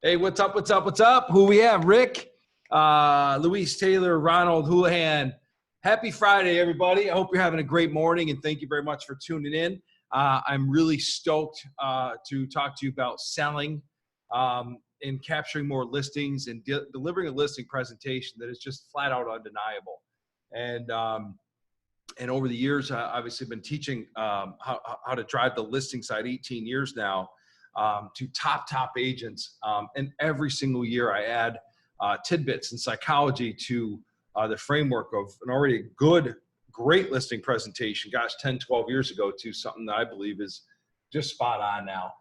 Hey, what's up? What's up? What's up? Who we have? Rick, Luis Taylor, Ronald Houlihan. Happy Friday, everybody. I hope you're having a great morning, and thank you very much for tuning in. I'm really stoked to talk to you about selling and capturing more listings and delivering a listing presentation that is just flat out undeniable. And over the years, I obviously been teaching how to drive the listing side 18 years now. To top agents. And every single year I add tidbits and psychology to the framework of an already great listing presentation, gosh, 10, 12 years ago, to something that I believe is just spot on now.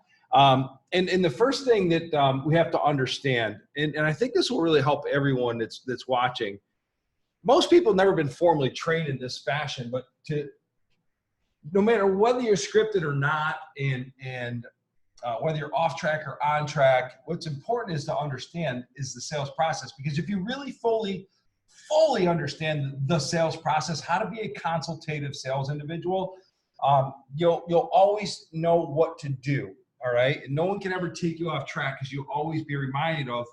And the first thing that we have to understand, and I think this will really help everyone that's watching, most people have never been formally trained in this fashion, but no matter whether you're scripted or not, and whether you're off track or on track, what's important is to understand is the sales process. Because if you really fully understand the sales process, how to be a consultative sales individual, you'll always know what to do. All right, and no one can ever take you off track because you'll always be reminded of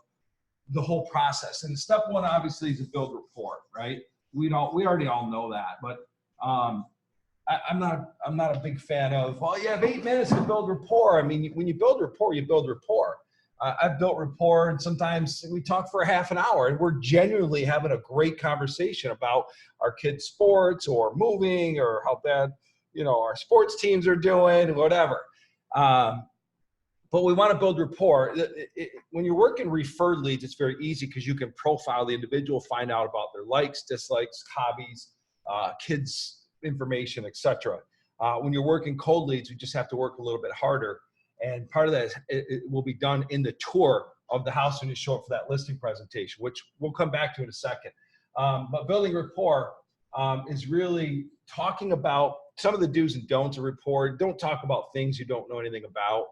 the whole process. And step one, obviously, is to build rapport. Right? We already all know that, but I'm not a big fan of, well, you have 8 minutes to build rapport. I mean, when you build rapport, you build rapport. I've built rapport, and sometimes we talk for a half an hour, and we're genuinely having a great conversation about our kids' sports or moving or how bad, our sports teams are doing, whatever. But we want to build rapport. When you're working referred leads, it's very easy because you can profile the individual, find out about their likes, dislikes, hobbies, kids' information, etc. When you're working cold leads, you just have to work a little bit harder. And part of that is it will be done in the tour of the house when you show up for that listing presentation, which we'll come back to in a second. But building rapport is really talking about some of the do's and don'ts of rapport. Don't talk about things you don't know anything about.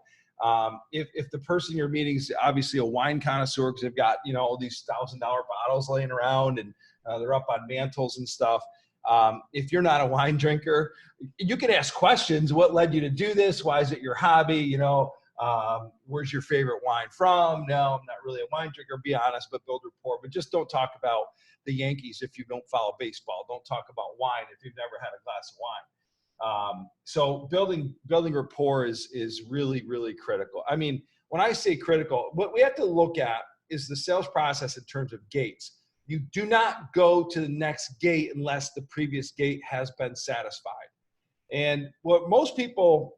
If the person you're meeting is obviously a wine connoisseur because they've got all these $1,000 bottles laying around and they're up on mantles and stuff. If you're not a wine drinker, you can ask questions. What led you to do this? Why is it your hobby? Where's your favorite wine from? No, I'm not really a wine drinker, be honest, but build rapport. But just don't talk about the Yankees if you don't follow baseball. Don't talk about wine if you've never had a glass of wine. So building rapport is really, really critical. I mean, when I say critical, what we have to look at is the sales process in terms of gates. You do not go to the next gate unless the previous gate has been satisfied. And what most people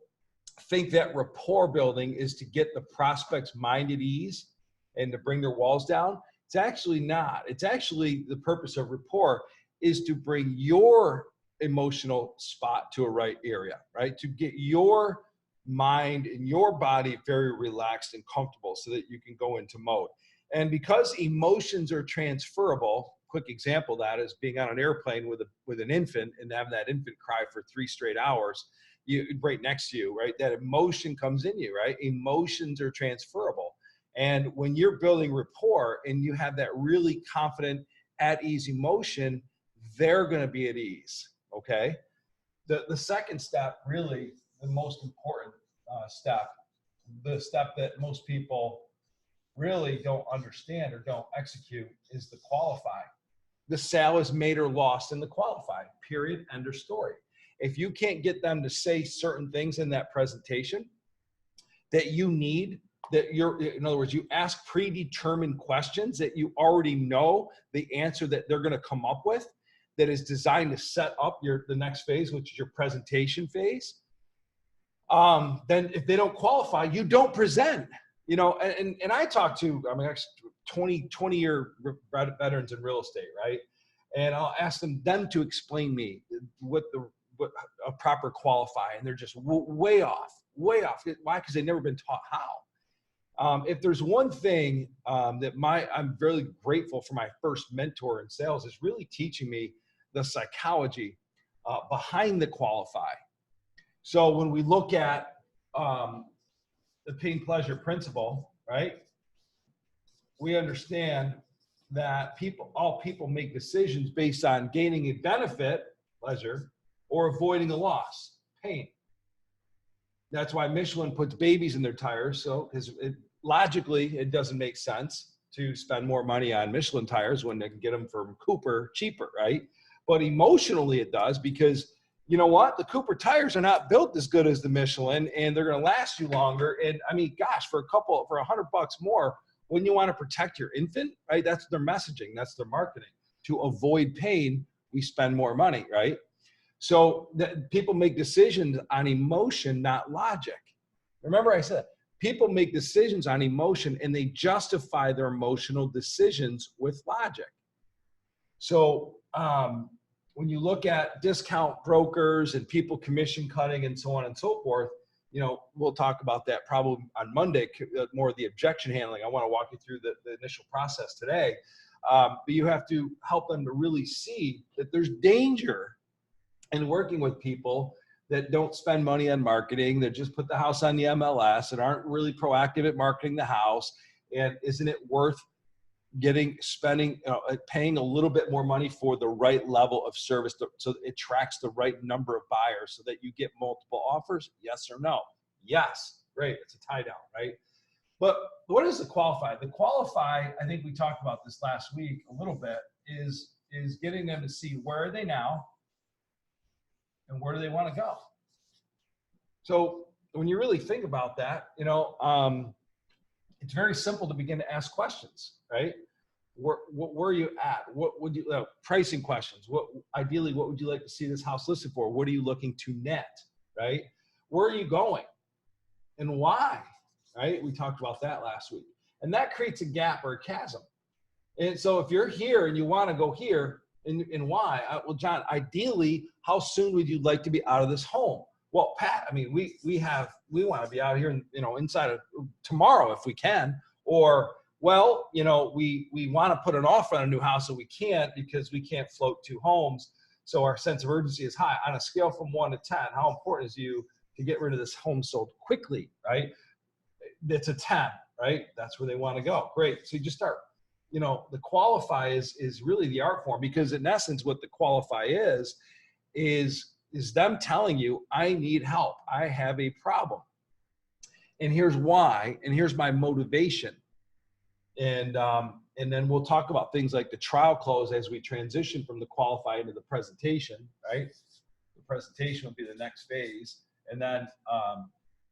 think that rapport building is to get the prospect's mind at ease and to bring their walls down. It's actually not. It's actually the purpose of rapport is to bring your emotional spot to a right area, right? To get your mind and your body very relaxed and comfortable so that you can go into mode. And because emotions are transferable, quick example of that is being on an airplane with an infant and having that infant cry for 3 straight hours, right next to you, right? That emotion comes in you, right? Emotions are transferable. And when you're building rapport and you have that really confident, at ease emotion, they're going to be at ease, okay? The second step, really the most important step, the step that most people really don't understand or don't execute is the qualify. The sale is made or lost in the qualify, period, end of story. If you can't get them to say certain things in that presentation that you need, in other words, you ask predetermined questions that you already know the answer that they're going to come up with, that is designed to set up the next phase, which is your presentation phase. Then if they don't qualify, you don't present. And I talk to, 20-year veterans in real estate, right? And I'll ask them to explain me what a proper qualify, and they're just way off. Why? Because they've never been taught how. If there's one thing that I'm very grateful for my first mentor in sales is really teaching me the psychology behind the qualify. So when we look at the pain pleasure principle, right? We understand that all people make decisions based on gaining a benefit, pleasure, or avoiding a loss, pain. That's why Michelin puts babies in their tires, so because logically, it doesn't make sense to spend more money on Michelin tires when they can get them from Cooper cheaper, right? But emotionally it does, because you know what? The Cooper tires are not built as good as the Michelin, and they're going to last you longer. And I mean, gosh, for $100 more, wouldn't you want to protect your infant, right? That's their messaging. That's their marketing. To avoid pain, we spend more money, right? So people make decisions on emotion, not logic. Remember I said, people make decisions on emotion, and they justify their emotional decisions with logic. So when you look at discount brokers and people commission cutting and so on and so forth, you know, we'll talk about that probably on Monday, more of the objection handling. I want to walk you through the initial process today. But you have to help them to really see that there's danger in working with people that don't spend money on marketing, that just put the house on the MLS and aren't really proactive at marketing the house. And isn't it worth spending, paying a little bit more money for the right level of service so it attracts the right number of buyers so that you get multiple offers? Yes or no? Yes. Great. It's a tie down, right? But what is the qualify? The qualify, I think we talked about this last week a little bit, is getting them to see where are they now and where do they want to go. So when you really think about that, it's very simple to begin to ask questions, right? Where are you at? What would you, pricing questions? Ideally, what would you like to see this house listed for? What are you looking to net, right? Where are you going and why, right? We talked about that last week. And that creates a gap or a chasm. And so if you're here and you want to go here, and why? Well, John, ideally, how soon would you like to be out of this home? Well, Pat, I mean, we want to be out here, inside of tomorrow if we can, or, well, we want to put an offer on a new house, so we can't because we can't float 2 homes. So our sense of urgency is high. On a scale from 1 to 10, how important is you to get rid of this home sold quickly, right? It's a 10, right? That's where they want to go. Great. So you just start, the qualify is really the art form, because in essence, what the qualify is them telling you, I need help. I have a problem. And here's why, and here's my motivation. And then we'll talk about things like the trial close as we transition from the qualify into the presentation, right? The presentation will be the next phase. And then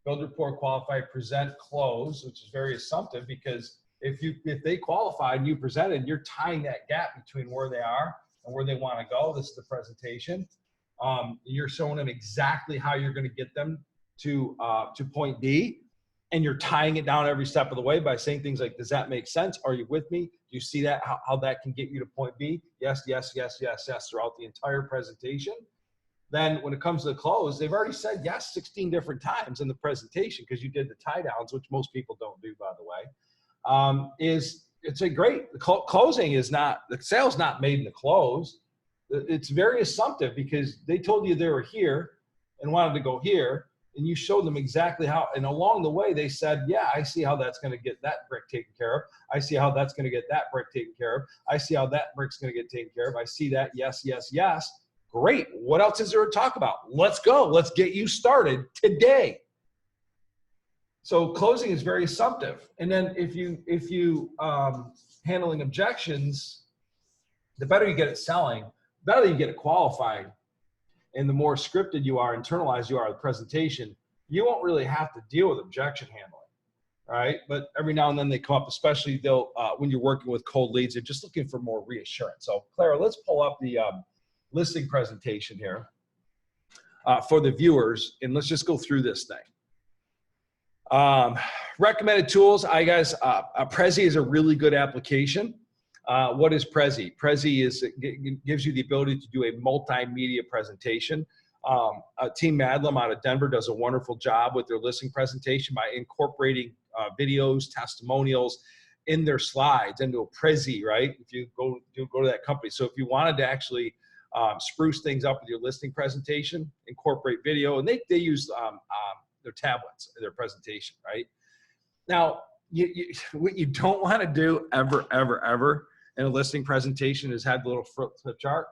build, rapport, qualify, present, close, which is very assumptive, because if they qualified and you presented, you're tying that gap between where they are and where they want to go. This is the presentation. You're showing them exactly how you're going to get them to point B, and you're tying it down every step of the way by saying things like, does that make sense? Are you with me? Do you see that, how that can get you to point B? Yes, yes, yes, yes, yes, throughout the entire presentation. Then when it comes to the close, they've already said yes 16 different times in the presentation, because you did the tie downs, which most people don't do, by the way. It's a great, the closing is not, the sale's not made in the close. It's very assumptive, because they told you they were here and wanted to go here, and you showed them exactly how, and along the way they said, yeah, I see how that's going to get that brick taken care of. I see how that's going to get that brick taken care of. I see how that brick's going to get taken care of. I see that. Yes, yes, yes. Great. What else is there to talk about? Let's go. Let's get you started today. So closing is very assumptive. And then if you handling objections, the better you get at selling, the better you get it qualified, and the more scripted you are, internalized you are, the presentation, you won't really have to deal with objection handling, right? But every now and then they come up, especially when you're working with cold leads, they're just looking for more reassurance. So Clara, let's pull up the listing presentation here for the viewers, and let's just go through this thing. Recommended tools, Prezi is a really good application. What is Prezi? Prezi gives you the ability to do a multimedia presentation. Team Madlam out of Denver does a wonderful job with their listing presentation by incorporating videos, testimonials in their slides into a Prezi, right? If you go to that company. So if you wanted to actually spruce things up with your listing presentation, incorporate video, and they use their tablets in their presentation, right? Now, what you don't want to do ever in a listing presentation is have the little flip chart.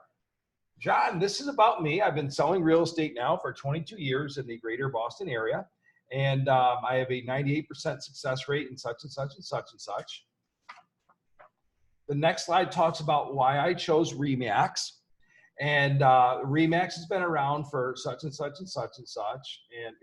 John, this is about me. I've been selling real estate now for 22 years in the greater Boston area. And I have a 98% success rate in such and such and such and such. The next slide talks about why I chose Remax. And Remax has been around for such and such and such and such. And,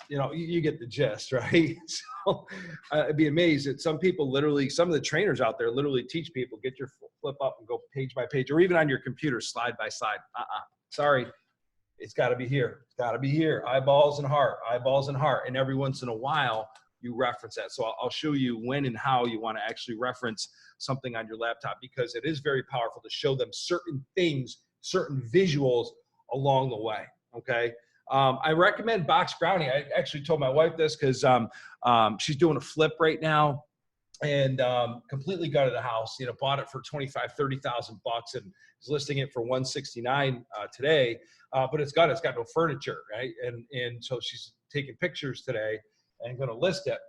you get the gist, right? So I'd be amazed that some people literally, some of the trainers out there literally teach people, get your flip up and go page by page, or even on your computer, slide by slide. Sorry. It's got to be here. It's got to be here. Eyeballs and heart, eyeballs and heart. And every once in a while, you reference that. So I'll show you when and how you want to actually reference something on your laptop, because it is very powerful to show them certain things, certain visuals along the way. Okay. I recommend box brownie. I actually told my wife this because she's doing a flip right now, and completely gutted the house. Bought it for $25,000-$30,000 and is listing it for $169 today. But it's got no furniture, right? And so she's taking pictures today and going to list it.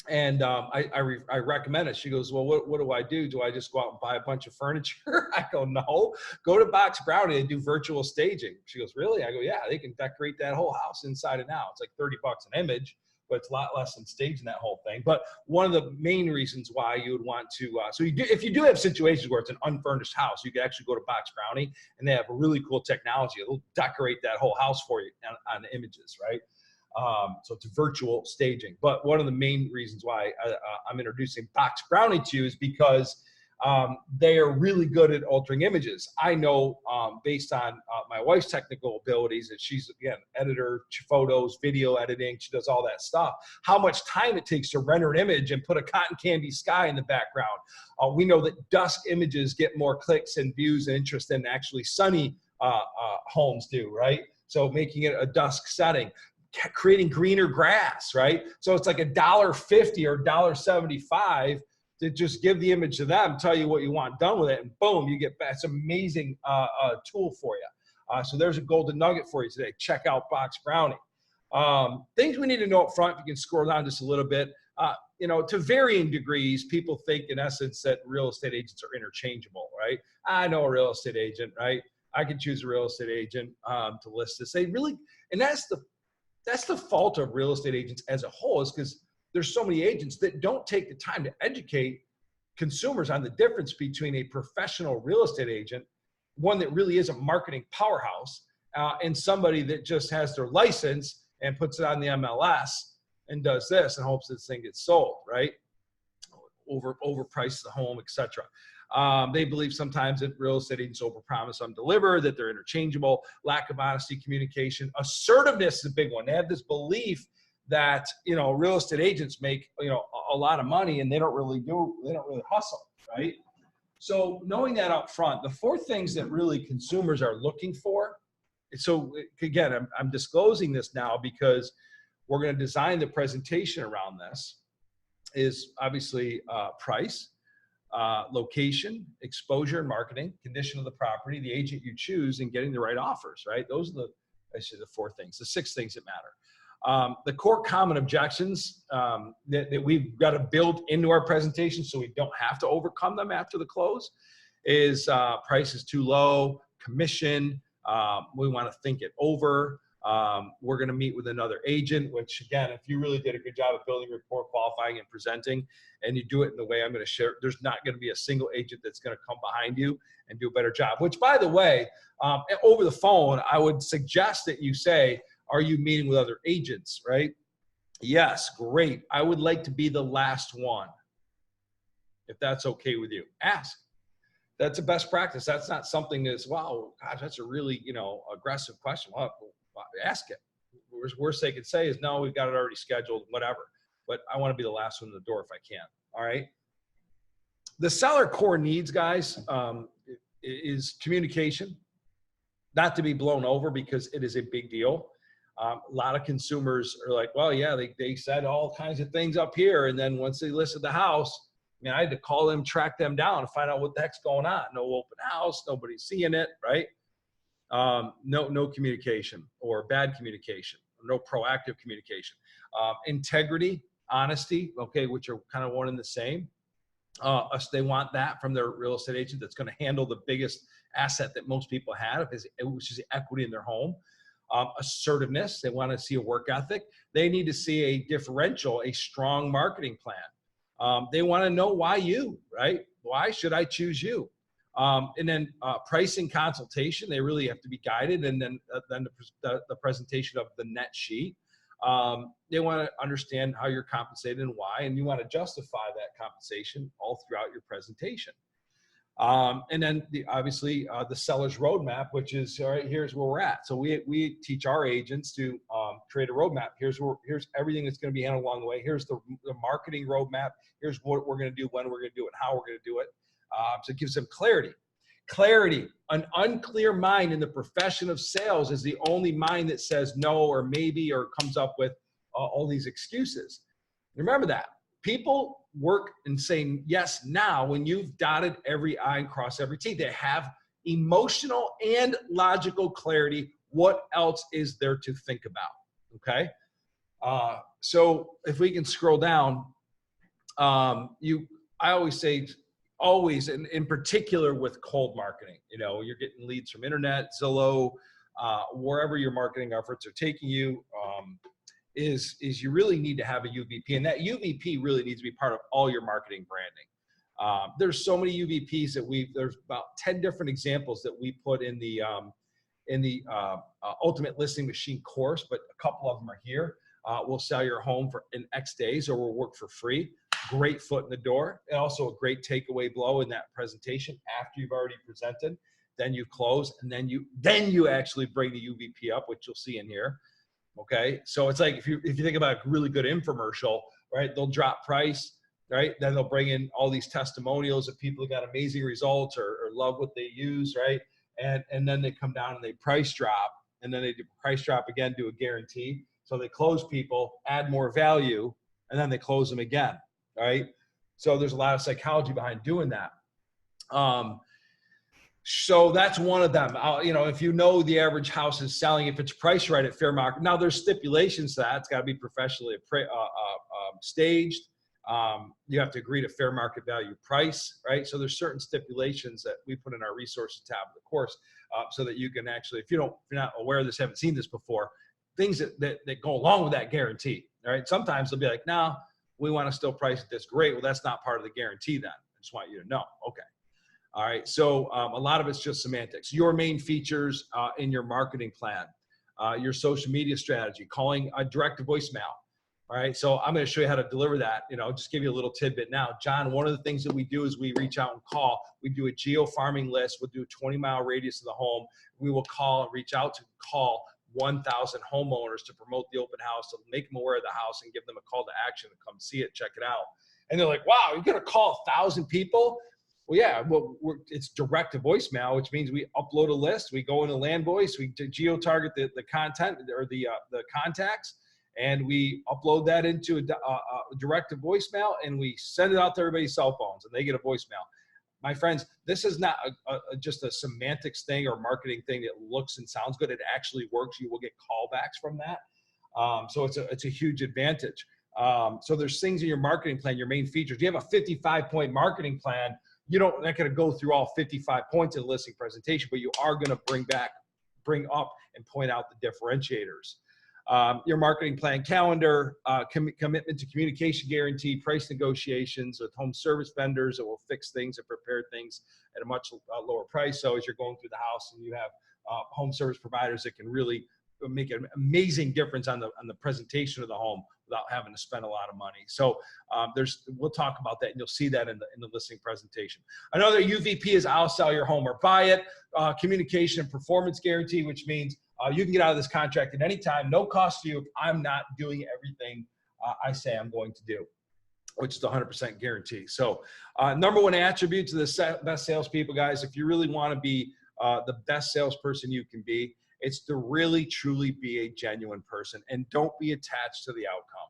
And I recommend it. She goes, well, what do I do? Do I just go out and buy a bunch of furniture? I go, no, go to Box Brownie and do virtual staging. She goes, really? I go, yeah, they can decorate that whole house inside and out. It's like $30 an image, but it's a lot less than staging that whole thing. But one of the main reasons why you would want to, if you do have situations where it's an unfurnished house, you can actually go to Box Brownie and they have a really cool technology. It'll decorate that whole house for you on images, right? So it's virtual staging. But one of the main reasons why I'm introducing Box Brownie to you is because they are really good at altering images. I know based on my wife's technical abilities, and she's, again, editor, photos, video editing, she does all that stuff, how much time it takes to render an image and put a cotton candy sky in the background. We know that dusk images get more clicks and views and interest than actually sunny homes do, right? So making it a dusk setting, creating greener grass, right? So it's like $1.50 or $1.75 to just give the image to them, tell you what you want done with it, and boom, you get back. It's an amazing tool for you. So there's a golden nugget for you today. Check out Box Brownie. Things we need to know up front, if you can scroll down just a little bit, to varying degrees, people think in essence that real estate agents are interchangeable, right? I know a real estate agent, right? I can choose a real estate agent to list this. They really, and that's the fault of real estate agents as a whole, is because there's so many agents that don't take the time to educate consumers on the difference between a professional real estate agent, one that really is a marketing powerhouse, and somebody that just has their license and puts it on the MLS and does this and hopes this thing gets sold, right? Overprice the home, etc. They believe sometimes that real estate agents overpromise, undeliver, that they're interchangeable, lack of honesty, communication. Assertiveness is a big one. They have this belief that, real estate agents make, a lot of money and they don't really hustle, right? So knowing that up front, the four things that really consumers are looking for. So again, I'm disclosing this now because we're going to design the presentation around this, is obviously price, location, exposure and marketing, condition of the property, the agent you choose, and getting the right offers, right? Those are the four things, the six things that matter. The core common objections that we've got to build into our presentation so we don't have to overcome them after the close is price is too low, commission, we want to think it over. We're going to meet with another agent, which again, if you really did a good job of building rapport, qualifying, and presenting, and you do it in the way I'm going to share, there's not going to be a single agent that's going to come behind you and do a better job. Which, by the way, over the phone, I would suggest that you say, are you meeting with other agents, right? Yes, great. I would like to be the last one. If that's okay with you, ask. That's a best practice. That's not something that's, wow, gosh, that's a really, aggressive question. Well, ask it. Worst they could say is, no, we've got it already scheduled, whatever. But I want to be the last one in the door if I can. All right. The seller core needs, guys, is communication, not to be blown over because it is a big deal. A lot of consumers are like, well, yeah, they said all kinds of things up here. And then once they listed the house, I had to call them, track them down, and find out what the heck's going on. No open house, nobody's seeing it, right? No communication or bad communication, no proactive communication. Integrity, honesty, okay, which are kind of one and the same. They want that from their real estate agent that's going to handle the biggest asset that most people have, which is the equity in their home. Assertiveness. They want to see a work ethic. They need to see a differential, a strong marketing plan. They want to know why you, right? Why should I choose you? And then pricing consultation, they really have to be guided. And then the presentation of the net sheet. They want to understand how you're compensated and why, and you want to justify that compensation all throughout your presentation. And then obviously the seller's roadmap, which is, all right, here's where we're at. So we teach our agents to create a roadmap. Here's everything that's going to be handled along the way. Here's the marketing roadmap. Here's what we're going to do, when we're going to do it, how we're going to do it. So it gives them clarity. Clarity. An unclear mind in the profession of sales is the only mind that says no or maybe or comes up with all these excuses. Remember that. People work and say yes now when you've dotted every I and crossed every T. They have emotional and logical clarity. What else is there to think about? Okay. So if we can scroll down, I always say, always, and in particular with cold marketing, you're getting leads from internet, Zillow, wherever your marketing efforts are taking you, is you really need to have a UVP, and that UVP really needs to be part of all your marketing branding. There's so many UVPs that there's about 10 different examples that we put in the Ultimate Listing Machine course, but a couple of them are here. We'll sell your home in X days, or we'll work for free. Great foot in the door, and also a great takeaway blow in that presentation after you've already presented. Then you close, and then you actually bring the UVP up, which you'll see in here. Okay, so it's like if you think about a really good infomercial, right? They'll drop price, right? Then they'll bring in all these testimonials of people who got amazing results or love what they use, right? And then they come down and they price drop, and then they do price drop again, do a guarantee. So they close people, add more value, and then they close them again, right? So there's a lot of psychology behind doing that. So that's one of them. If the average house is selling, if it's priced right at fair market. Now there's stipulations to that. It's got to be professionally staged. You have to agree to fair market value price, right? So there's certain stipulations that we put in our resources tab of the course, so that you can actually, if you're not aware of this, haven't seen this before, things that go along with that guarantee, right? Sometimes they'll be like, no, we want to still price it this. Great. Well, that's not part of the guarantee then. I just want you to know. Okay. All right. So a lot of it's just semantics. Your main features in your marketing plan, your social media strategy, calling direct to voicemail. All right. So I'm going to show you how to deliver that. Just give you a little tidbit now. John, one of the things that we do is we reach out and call. We do a geo farming list. We'll do a 20-mile radius of the home. We will call and reach out to call 1,000 homeowners to promote the open house, to make them aware of the house and give them a call to action to come see it, check it out. And they're like, wow, you're going to call 1,000 people? Well, yeah, it's direct to voicemail, which means we upload a list. We go into land voice, we geo-target the content or the contacts, and we upload that into a direct to voicemail, and we send it out to everybody's cell phones, and they get a voicemail. My friends, this is not just a semantics thing or marketing thing that looks and sounds good. It actually works. You will get callbacks from that. So it's a huge advantage. So there's things in your marketing plan, your main features. You have a 55-point marketing plan. You're not going to go through all 55 points in the listing presentation, but you are going to bring up and point out the differentiators. Your marketing plan calendar, commitment to communication guarantee, price negotiations with home service vendors that will fix things and prepare things at a much lower price. So as you're going through the house and you have home service providers that can really make an amazing difference on the presentation of the home without having to spend a lot of money. So we'll talk about that, and you'll see that in the listing presentation. Another UVP is I'll sell your home or buy it. Communication and performance guarantee, which means you can get out of this contract at any time, no cost to you if I'm not doing everything I say I'm going to do, which is the 100% guarantee. So number one attribute to the best salespeople, guys, if you really want to be the best salesperson you can be, it's to really, truly be a genuine person and don't be attached to the outcome.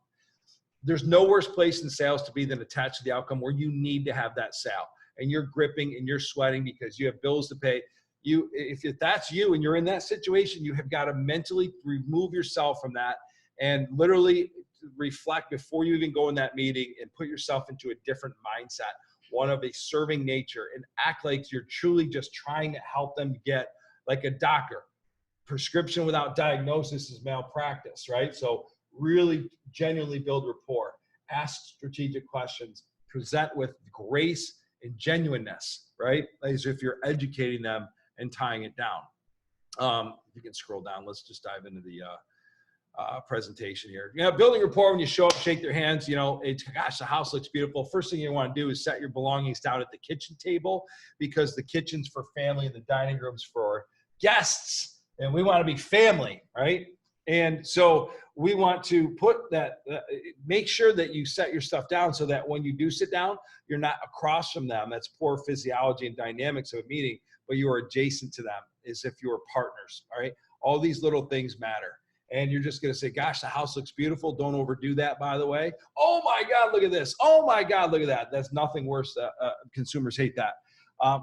There's no worse place in sales to be than attached to the outcome where you need to have that sale and you're gripping and you're sweating because you have bills to pay. If that's you and you're in that situation, you have got to mentally remove yourself from that and literally reflect before you even go in that meeting and put yourself into a different mindset, one of a serving nature, and act like you're truly just trying to help them get, like a doctor. prescription without diagnosis is malpractice, right? So really genuinely build rapport, ask strategic questions, present with grace and genuineness, right? As if you're educating them and tying it down. If you can scroll down, let's just dive into the presentation here. You know, building rapport when you show up, shake their hands, you know, it's, gosh, the house looks beautiful. First thing you want to do is set your belongings down at the kitchen table, because the kitchen's for family and the dining room's for guests, and we want to be family, right? And so we want to put that, make sure that you set your stuff down so that when you do sit down, you're not across from them. That's poor physiology and dynamics of a meeting, but you are adjacent to them as if you were partners, all right? All these little things matter. And you're just going to say, gosh, the house looks beautiful. Don't overdo that, by the way. Oh, my God, look at this. Oh, my God, look at that. That's nothing worse. Consumers hate that.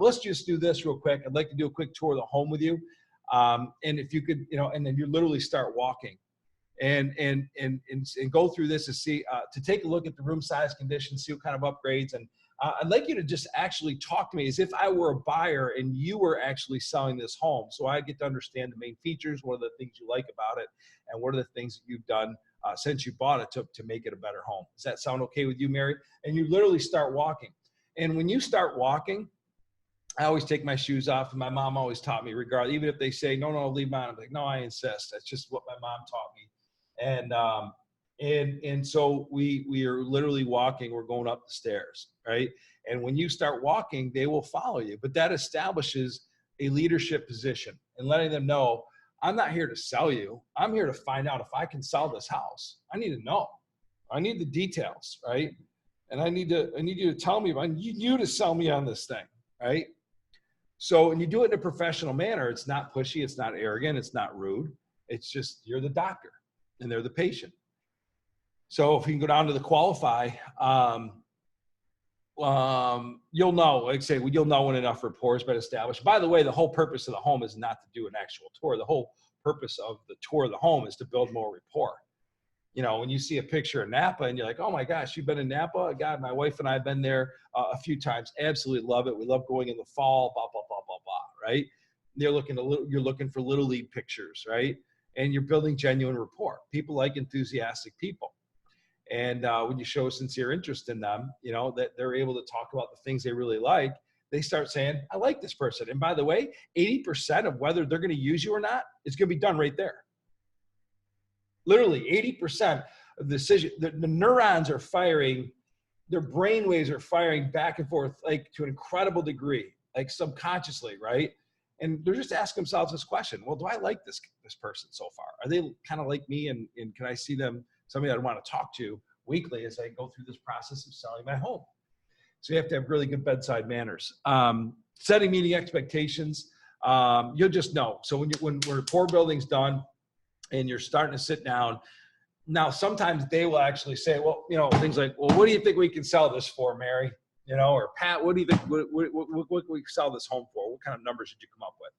Let's just do this real quick. I'd like to do a quick tour of the home with you. And if you could, you know, and then you literally start walking and go through this to see, to take a look at the room size, conditions, see what kind of upgrades. And I'd like you to just actually talk to me as if I were a buyer and you were actually selling this home. So I get to understand the main features, what are the things you like about it, and what are the things that you've done since you bought it to make it a better home. Does that sound okay with you, Mary? And you literally start walking. And when you start walking, I always take my shoes off, and my mom always taught me, regardless, even if they say, no, leave mine, I'm like, no, I insist. That's just what my mom taught me. And so we are literally walking, we're going up the stairs, right? And when you start walking, they will follow you. But that establishes a leadership position and letting them know, I'm not here to sell you. I'm here to find out if I can sell this house. I need to know. I need the details, right? And I need you to tell me, I need you to sell me on this thing, right? So, and you do it in a professional manner. It's not pushy. It's not arrogant. It's not rude. It's just, you're the doctor and they're the patient. So if you can go down to the qualify, you'll know, like I say, you'll know when enough rapport has been established. By the way, the whole purpose of the home is not to do an actual tour. The whole purpose of the tour of the home is to build more rapport. You know, when you see a picture of Napa and you're like, oh my gosh, you've been in Napa? God, my wife and I have been there a few times. Absolutely love it. We love going in the fall, blah, blah, blah, blah, blah, right? You're looking for little league pictures, right? And you're building genuine rapport. People like enthusiastic people. And when you show sincere interest in them, you know, that they're able to talk about the things they really like, they start saying, I like this person. And by the way, 80% of whether they're going to use you or not is going to be done right there. Literally 80% of the decision, the neurons are firing, their brain waves are firing back and forth, like to an incredible degree, like subconsciously, right? And they're just asking themselves this question. Well, do I like this person so far? Are they kind of like me? And can I see them, somebody that I want to talk to weekly as I go through this process of selling my home? So you have to have really good bedside manners. Setting meeting expectations, you'll just know. So when rapport building's done and you're starting to sit down, now sometimes they will actually say, well, you know, things like, well, what do you think we can sell this for, Mary? You know, or Pat, what do you think, what can we sell this home for? What kind of numbers did you come up with?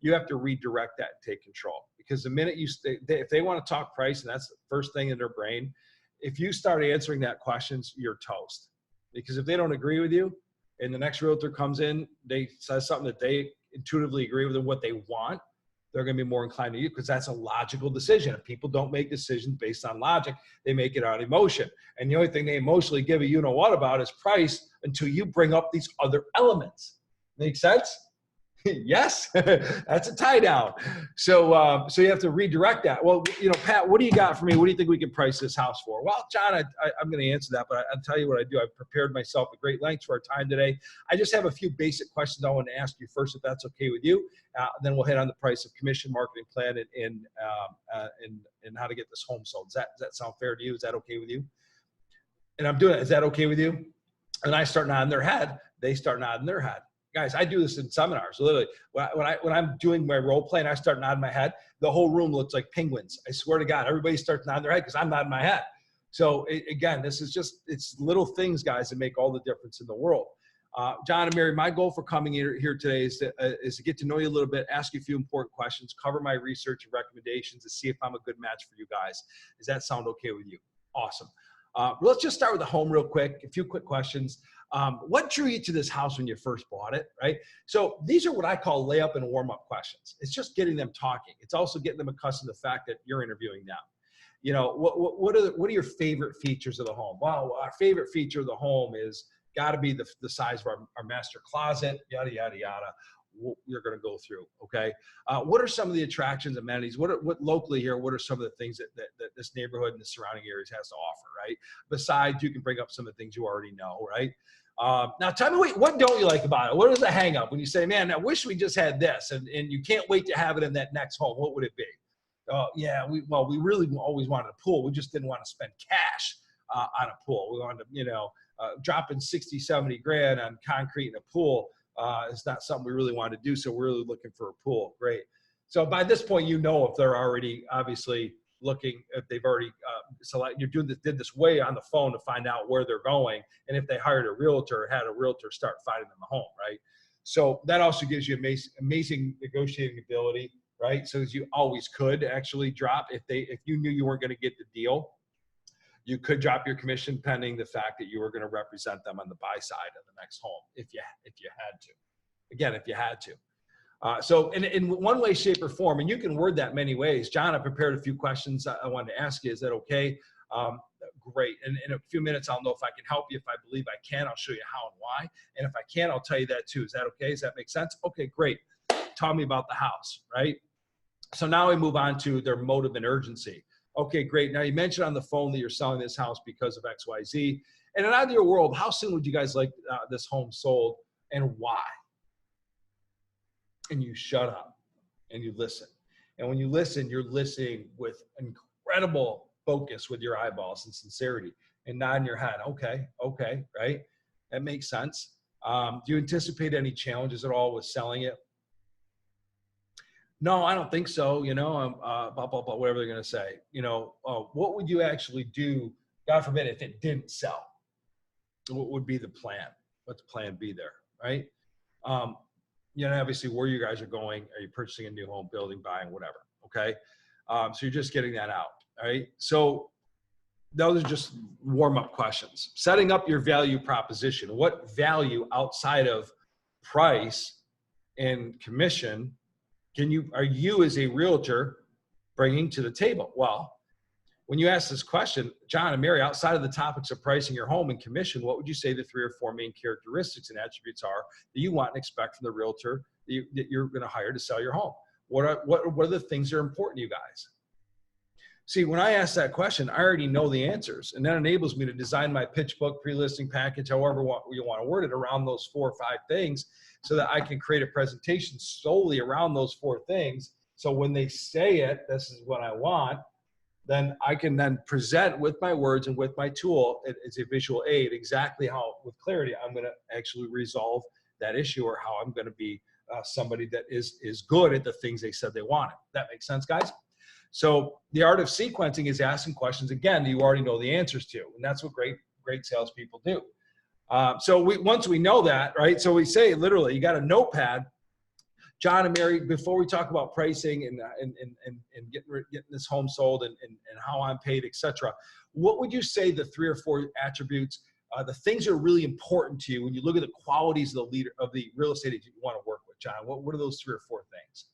You have to redirect that and take control. Because the minute if they want to talk price, and that's the first thing in their brain, if you start answering that questions, you're toast. Because if they don't agree with you and the next realtor comes in, they says something that they intuitively agree with and what they want, they're going to be more inclined to you, because that's a logical decision. If people don't make decisions based on logic, they make it on emotion. And the only thing they emotionally give a you-know-what about is price until you bring up these other elements. Make sense? Yes, that's a tie down. So you have to redirect that. Well, you know, Pat, what do you got for me? What do you think we can price this house for? Well, John, I'm going to answer that, but I'll tell you what I do. I've prepared myself at great lengths for our time today. I just have a few basic questions I want to ask you first, if that's okay with you. Then we'll hit on the price of commission, marketing plan, and how to get this home sold. Does that sound fair to you? Is that okay with you? And I'm doing it. Is that okay with you? And I start nodding their head. They start nodding their head. Guys, I do this in seminars. Literally, when I'm doing my role play and I start nodding my head, the whole room looks like penguins. I swear to God, everybody starts nodding their head because I'm nodding my head. So again, this is just, it's little things, guys, that make all the difference in the world. John and Mary, my goal for coming here today is to get to know you a little bit, ask you a few important questions, cover my research and recommendations, to see if I'm a good match for you guys. Does that sound okay with you? Awesome. Let's just start with the home real quick. A few quick questions. What drew you to this house when you first bought it, right? So these are what I call layup and warm-up questions. It's just getting them talking. It's also getting them accustomed to the fact that you're interviewing them. You know, what are your favorite features of the home? Well, our favorite feature of the home is got to be the size of our master closet, yada, yada, yada. You're going to go through, okay? What are some of the attractions, amenities? What locally here, what are some of the things that this neighborhood and the surrounding areas has to offer, right? Besides, you can bring up some of the things you already know, right? Now, tell me what don't you like about it? What is the hang up when you say, man, I wish we just had this, and you can't wait to have it in that next home? What would it be? Yeah, we really always wanted a pool. We just didn't want to spend cash on a pool. We wanted to, dropping 60, 70 grand on concrete and a pool is not something we really want to do. So we're really looking for a pool. Great. So by this point, you know, if they're already obviously looking, if they've already did this way on the phone to find out where they're going. And if they hired a realtor, had a realtor start finding them a home, right? So that also gives you amazing negotiating ability, right? So as you always could actually drop, if you knew you weren't going to get the deal, you could drop your commission pending the fact that you were going to represent them on the buy side of the next home if you had to. Again, if you had to. So in one way, shape, or form, and you can word that many ways. John, I prepared a few questions I wanted to ask you. Is that okay? Great. And in a few minutes, I'll know if I can help you. If I believe I can, I'll show you how and why. And if I can, I'll tell you that too. Is that okay? Does that make sense? Okay, great. Tell me about the house, right? So now we move on to their motive and urgency. Okay, great. Now you mentioned on the phone that you're selling this house because of X, Y, Z. And in an ideal world, how soon would you guys like this home sold and why? And you shut up and you listen. And when you listen, you're listening with incredible focus with your eyeballs and sincerity and nodding your head. Okay, right? That makes sense. Do you anticipate any challenges at all with selling it? No, I don't think so. You know, blah, blah, blah, whatever they're going to say. You know, what would you actually do, God forbid, if it didn't sell? What would be the plan? What's the plan B there, right? You know, obviously where you guys are going, are you purchasing a new home, building, buying, whatever, okay? So you're just getting that out, all right? So those are just warm-up questions. Setting up your value proposition. What value outside of price and commission are you as a realtor bringing to the table? Well, when you ask this question, John and Mary, outside of the topics of pricing your home and commission, what would you say the 3 or 4 main characteristics and attributes are that you want and expect from the realtor that you're going to hire to sell your home? What are the things that are important to you guys? See, when I ask that question, I already know the answers, and that enables me to design my pitch book, pre-listing package, however you want to word it, around those 4 or 5 things, so that I can create a presentation solely around those 4 things. So when they say it, this is what I want, then I can then present with my words and with my tool as a visual aid exactly how, with clarity, I'm going to actually resolve that issue, or how I'm going to be somebody that is good at the things they said they wanted. That makes sense, guys? So the art of sequencing is asking questions, again, that you already know the answers to. And that's what great salespeople do. So once we know that, right? So we say, literally, you got a notepad. John and Mary, before we talk about pricing and getting this home sold and how I'm paid, etc., what would you say the 3 or 4 attributes, the things that are really important to you when you look at the qualities of the real estate agent you want to work with, John? What are those 3 or 4 things?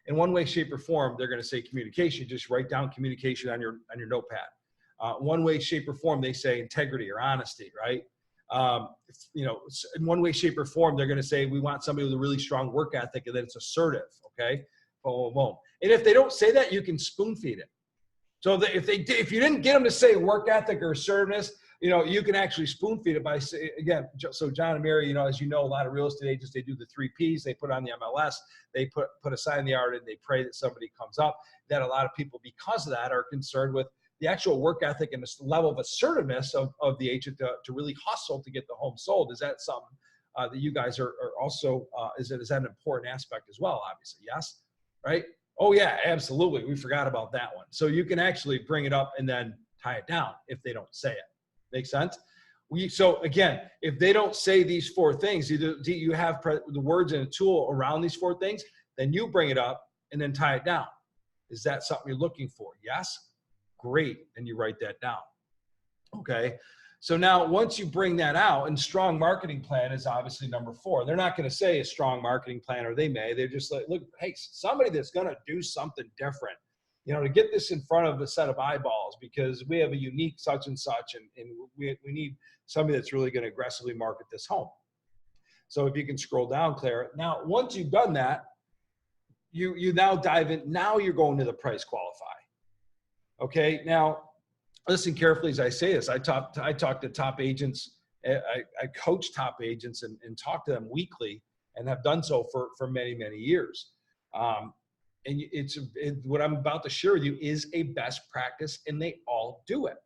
In one way, shape, or form, they're going to say communication. Just write down communication on your notepad. One way, shape, or form, they say integrity or honesty, right? You know, in one way, shape, or form, they're going to say we want somebody with a really strong work ethic and that it's assertive, okay? Boom, boom, boom. And if they don't say that, you can spoon feed it. So if you didn't get them to say work ethic or assertiveness, you know, you can actually spoon feed it by saying, again, so John and Mary, you know, as you know, a lot of real estate agents, they do the 3 Ps. They put on the MLS, they put a sign in the yard, and they pray that somebody comes up. That a lot of people, because of that, are concerned with the actual work ethic and the level of assertiveness of the agent to really hustle to get the home sold. Is that something that you guys are also, is that an important aspect as well, obviously? Yes? Right? Oh, yeah, absolutely. We forgot about that one. So you can actually bring it up and then tie it down if they don't say it. Make sense? So again, if they don't say these 4 things, either you have the words and a tool around these 4 things, then you bring it up and then tie it down. Is that something you're looking for? Yes? Great. And you write that down. Okay. So now once you bring that out, and strong marketing plan is obviously number 4. They're not going to say a strong marketing plan, or they may. They're just like, look, hey, somebody that's going to do something different, you know, to get this in front of a set of eyeballs, because we have a unique such and such, and we need somebody that's really going to aggressively market this home. So if you can scroll down, Claire. Now, once you've done that, you now dive in. Now you're going to the price qualify. Okay. Now, listen carefully as I say this. I talk to top agents. I coach top agents and talk to them weekly, and have done so for many, many years. And what I'm about to share with you is a best practice, and they all do it.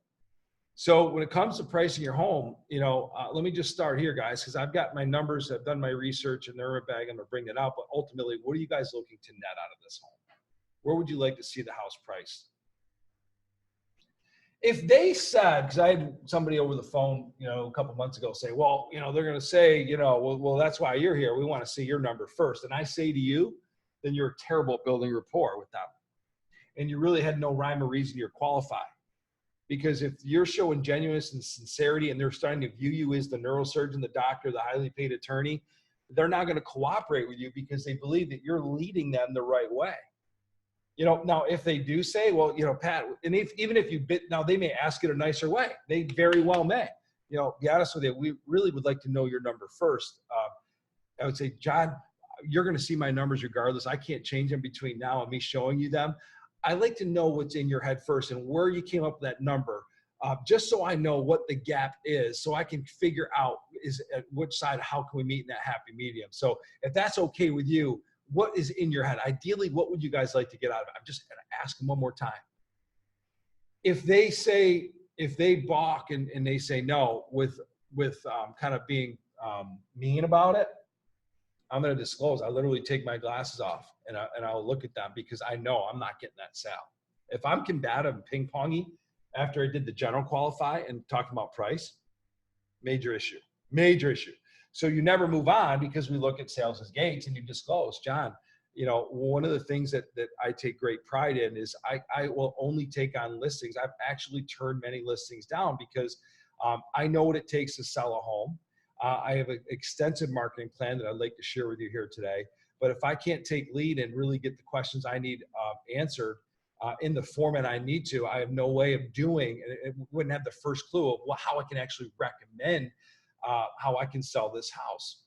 So when it comes to pricing your home, you know, let me just start here, guys, because I've got my numbers, I've done my research, and they're in a bag. I'm going to bring that out. But ultimately, what are you guys looking to net out of this home? Where would you like to see the house priced? If they said, because I had somebody over the phone, you know, a couple months ago say, well, you know, they're going to say, you know, well, that's why you're here. We want to see your number first. And I say to you, then you're terrible at building rapport with them. And you really had no rhyme or reason you're qualified. Because if you're showing genuineness and sincerity, and they're starting to view you as the neurosurgeon, the doctor, the highly paid attorney, they're not going to cooperate with you because they believe that you're leading them the right way. You know, now if they do say, well, you know, Pat, and even if you bit, now they may ask it a nicer way. They very well may. You know, be honest with you, we really would like to know your number first. I would say, John, you're going to see my numbers regardless. I can't change them between now and me showing you them. I like to know what's in your head first and where you came up with that number, just so I know what the gap is, so I can figure out is at which side, how can we meet in that happy medium. So if that's okay with you, what is in your head? Ideally, what would you guys like to get out of it? I'm just going to ask them one more time. If they balk and they say no with kind of being mean about it, I'm going to disclose. I literally take my glasses off and I'll look at them, because I know I'm not getting that sale. If I'm combative and ping-pongy after I did the general qualify and talking about price, major issue, major issue. So you never move on, because we look at sales as gates, and you disclose, John, you know, one of the things that I take great pride in is I will only take on listings. I've actually turned many listings down because I know what it takes to sell a home. I have an extensive marketing plan that I'd like to share with you here today. But if I can't take lead and really get the questions I need answered in the format I need to, I have no way of doing, and wouldn't have the first clue of how I can actually recommend how I can sell this house.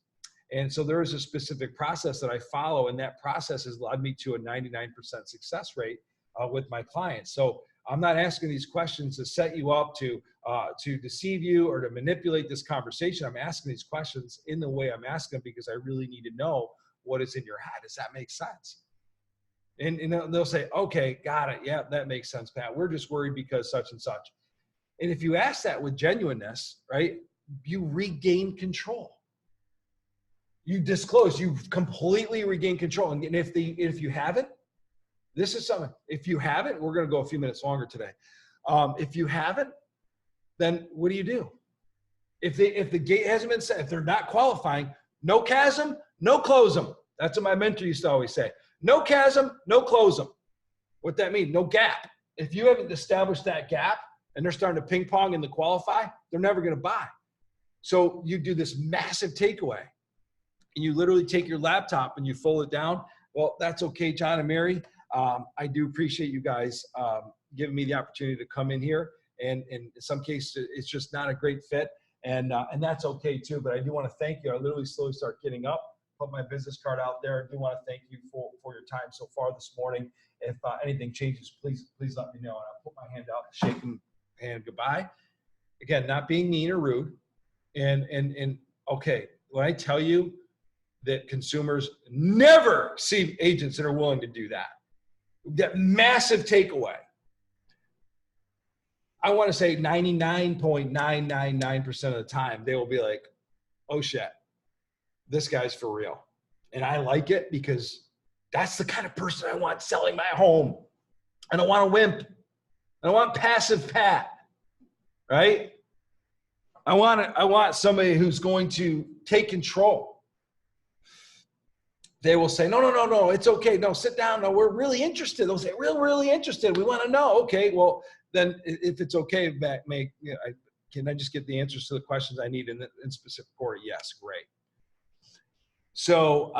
And so there is a specific process that I follow, and that process has led me to a 99% success rate with my clients. So I'm not asking these questions to set you up to deceive you or to manipulate this conversation. I'm asking these questions in the way I'm asking them because I really need to know what is in your head. Does that make sense? And they'll say, okay, got it. Yeah, that makes sense, Pat. We're just worried because such and such. And if you ask that with genuineness, right, you regain control. You disclose, you completely regain control. And if you haven't, this is something, if you haven't, we're going to go a few minutes longer today. If you haven't, then what do? If the gate hasn't been set, if they're not qualifying, no chasm, no close them. That's what my mentor used to always say. No chasm, no close them. What that means, no gap. If you haven't established that gap and they're starting to ping pong in the qualify, they're never going to buy. So you do this massive takeaway, and you literally take your laptop and you fold it down. Well, that's okay, John and Mary. I do appreciate you guys giving me the opportunity to come in here. And in some cases, it's just not a great fit. And that's okay too. But I do want to thank you. I literally slowly start getting up, put my business card out there. I do want to thank you for your time so far this morning. If anything changes, please let me know. And I'll put my hand out, shake hand goodbye. Again, not being mean or rude. And okay, when I tell you that consumers never see agents that are willing to do that massive takeaway, I want to say 99.999% of the time, they will be like, oh shit, this guy's for real. And I like it because that's the kind of person I want selling my home. I don't want a wimp. I don't want passive Pat, right? I want somebody who's going to take control. They will say, no, it's okay. No, sit down. No, we're really interested. They'll say, really interested. We want to know. Okay, well, then if it's okay, can I just get the answers to the questions I need in specific order? Yes, great. So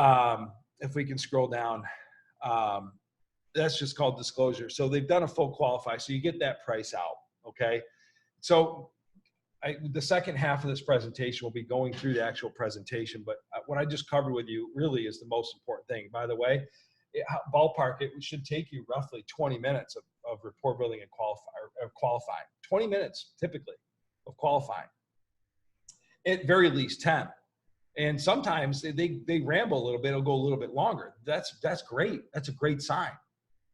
if we can scroll down, that's just called disclosure. So they've done a full qualify. So you get that price out, okay? So the second half of this presentation will be going through the actual presentation, but what I just covered with you really is the most important thing. By the way, ballpark, it should take you roughly 20 minutes of rapport building and qualifying. 20 minutes typically of qualifying. At very least 10. And sometimes they ramble a little bit, it'll go a little bit longer. That's great. That's a great sign.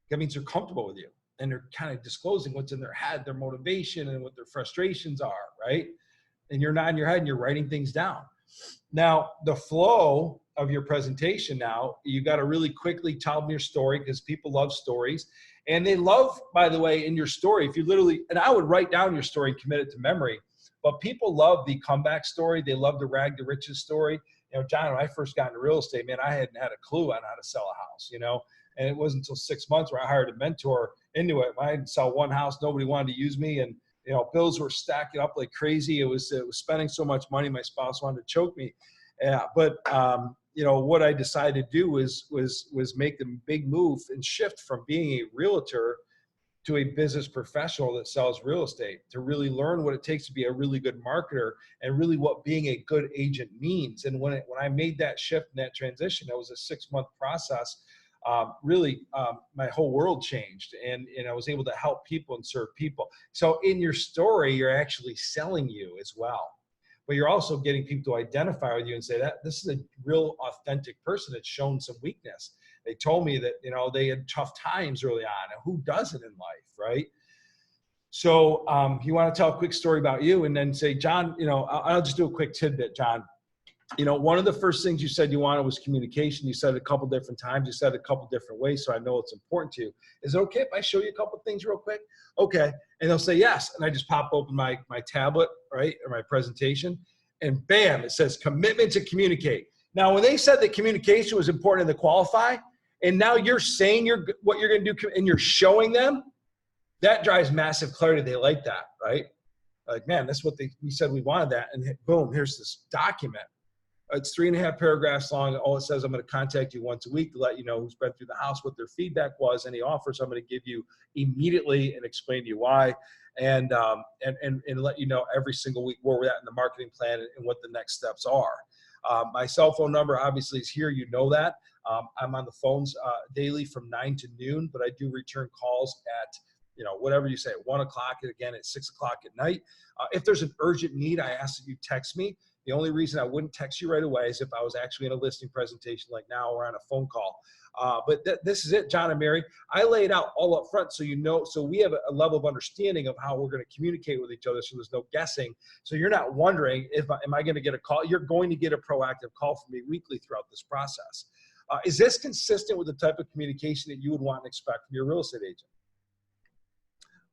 That means they're comfortable with you and they're kind of disclosing what's in their head, their motivation and what their frustrations are, right? And you're nodding your head and you're writing things down. Now, the flow of your presentation now, you got to really quickly tell them your story because people love stories. And they love, by the way, in your story, if you literally, and I would write down your story and commit it to memory, but people love the comeback story. They love the rag to riches story. You know, John, when I first got into real estate, man, I hadn't had a clue on how to sell a house, you know, and it wasn't until 6 months where I hired a mentor into it. I didn't sell one house. Nobody wanted to use me. And, you know, bills were stacking up like crazy. It was spending so much money. My spouse wanted to choke me. Yeah. But, you know, what I decided to do was make the big move and shift from being a realtor to a business professional that sells real estate, to really learn what it takes to be a really good marketer and really what being a good agent means. And when I made that shift and that transition, it was a 6-month process. My whole world changed, and I was able to help people and serve people. So in your story, you're actually selling you as well, but you're also getting people to identify with you and say that this is a real authentic person that's shown some weakness. They told me that, you know, they had tough times early on, and who doesn't in life, right? So you want to tell a quick story about you and then say, John, you know, I'll just do a quick tidbit, John. You know, one of the first things you said you wanted was communication. You said it a couple different times. You said it a couple different ways, so I know it's important to you. Is it okay if I show you a couple things real quick? Okay. And they'll say yes. And I just pop open my tablet, right, or my presentation, and bam, it says commitment to communicate. Now, when they said that communication was important in the qualify, and now you're saying what you're going to do and you're showing them, that drives massive clarity. They like that, right? Like, man, that's what we said we wanted that. And boom, here's this document. It's 3.5 paragraphs long. All it says, I'm going to contact you once a week to let you know who's been through the house, what their feedback was, any offers I'm going to give you immediately and explain to you why, and let you know every single week where we're at in the marketing plan and what the next steps are. My cell phone number obviously is here. You know that. I'm on the phones daily from 9 to noon, but I do return calls at, you know, whatever you say, at 1 o'clock and again at 6 o'clock at night. If there's an urgent need, I ask that you text me. The only reason I wouldn't text you right away is if I was actually in a listing presentation like now or on a phone call. But this is it, John and Mary. I laid out all up front so you know, so we have a level of understanding of how we're going to communicate with each other so there's no guessing. So you're not wondering, am I going to get a call? You're going to get a proactive call from me weekly throughout this process. Is this consistent with the type of communication that you would want and expect from your real estate agent?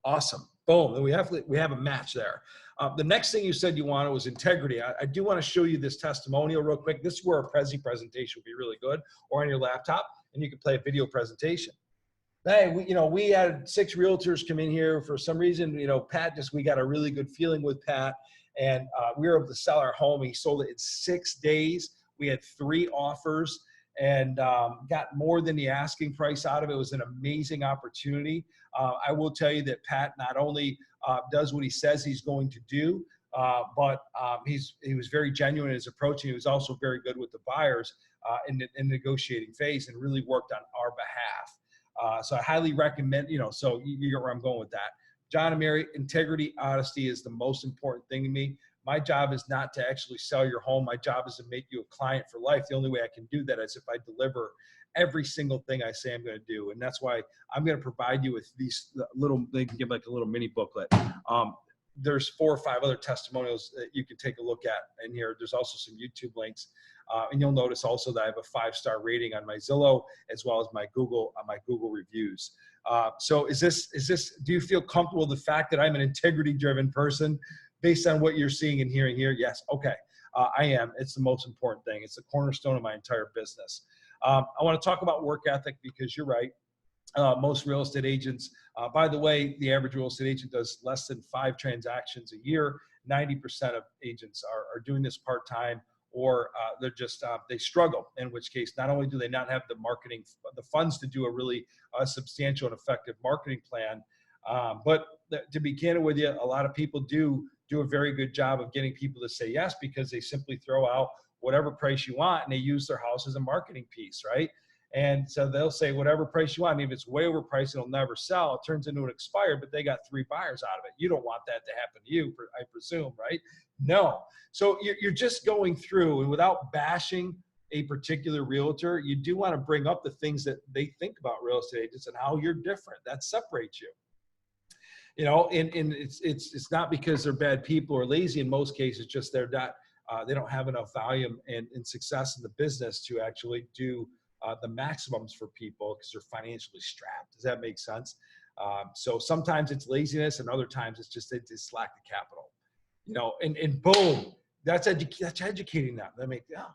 Awesome. Boom. And we have a match there. The next thing you said you wanted was integrity. I do want to show you this testimonial real quick. This is where a Prezi presentation would be really good, or on your laptop, and you can play a video presentation. Hey, we had 6 realtors come in here for some reason. You know, Pat, we got a really good feeling with Pat, and we were able to sell our home. He sold it in 6 days. We had 3 offers and got more than the asking price out of it. It was an amazing opportunity. I will tell you that Pat not only does what he says he's going to do, but he was very genuine in his approach, and he was also very good with the buyers in the negotiating phase and really worked on our behalf. So I highly recommend, so you get where I'm going with that. John and Mary, integrity, honesty is the most important thing to me. My job is not to actually sell your home. My job is to make you a client for life. The only way I can do that is if I deliver every single thing I say I'm going to do. And that's why I'm going to provide you with these little, they can give like a little mini booklet. There's 4 or 5 other testimonials that you can take a look at in here. There's also some YouTube links. And you'll notice also that I have a 5-star rating on my Zillow as well as my Google reviews. So do you feel comfortable with the fact that I'm an integrity driven person based on what you're seeing and hearing here? Yes. Okay. I am. It's the most important thing. It's the cornerstone of my entire business. I want to talk about work ethic because you're right. Most real estate agents, by the way, the average real estate agent does less than 5 transactions a year. 90% of agents are doing this part-time, or they're just, they struggle, in which case not only do they not have the funds to do a really substantial and effective marketing plan, but to be candid with you, a lot of people do a very good job of getting people to say yes, because they simply throw out whatever price you want, and they use their house as a marketing piece, right? And so they'll say whatever price you want. And if it's way overpriced, it'll never sell. It turns into an expired, but they got 3 buyers out of it. You don't want that to happen to you, I presume, right? No. So you're just going through, and without bashing a particular realtor, you do want to bring up the things that they think about real estate agents and how you're different. That separates you. You know, and it's not because they're bad people or lazy. In most cases, just they're not, they don't have enough volume and success in the business to actually do the maximums for people, because they're financially strapped. Does that make sense? So sometimes it's laziness, and other times it's just they just lack the capital. You know, and boom, that's educating them. They make, yeah.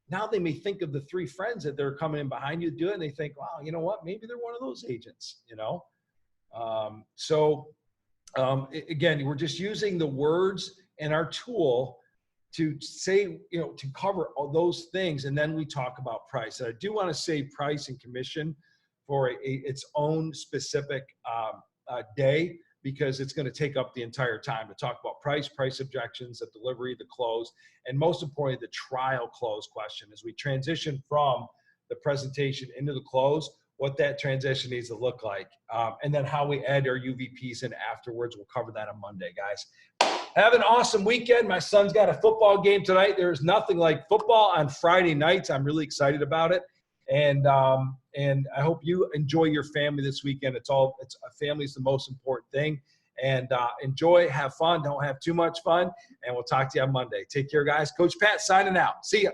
Now they may think of the 3 friends that they're coming in behind you to do it, and they think, wow, you know what? Maybe they're one of those agents. You know. Again, we're just using the words and our tool to say, you know, to cover all those things. And then we talk about price. And I do want to say price and commission for its own specific day, because it's going to take up the entire time to talk about price objections, the delivery, the close, and most importantly, the trial close question. As we transition from the presentation into the close, what that transition needs to look like, and then how we add our UVPs in afterwards. We'll cover that on Monday, guys. Have an awesome weekend. My son's got a football game tonight. There's nothing like football on Friday nights. I'm really excited about it, and I hope you enjoy your family this weekend. It's family is the most important thing, and enjoy, have fun. Don't have too much fun, and we'll talk to you on Monday. Take care, guys. Coach Pat signing out. See ya.